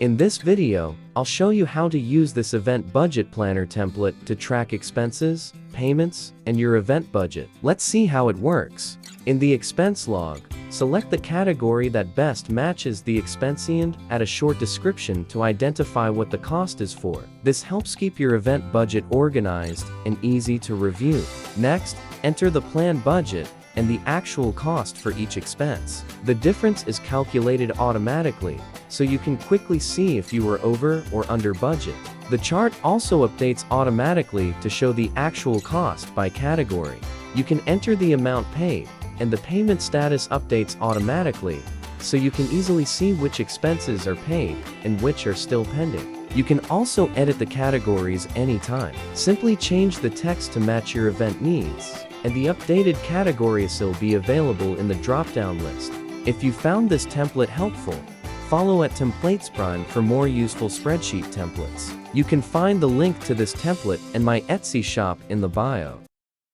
In this video, I'll show you how to use this event budget planner template to track expenses, payments, and your event budget. Let's see how it works. In the expense log, select the category that best matches the expense and add a short description to identify what the cost is for. This helps keep your event budget organized and easy to review. Next, enter the planned budget and the actual cost for each expense. The difference is calculated automatically, so you can quickly see if you were over or under budget. The chart also updates automatically to show the actual cost by category. You can enter the amount paid, and the payment status updates automatically, so you can easily see which expenses are paid and which are still pending. You can also edit the categories anytime. Simply change the text to match your event needs, and the updated categories will be available in the drop-down list. If you found this template helpful, follow at Templates Prime for more useful spreadsheet templates. You can find the link to this template and my Etsy shop in the bio.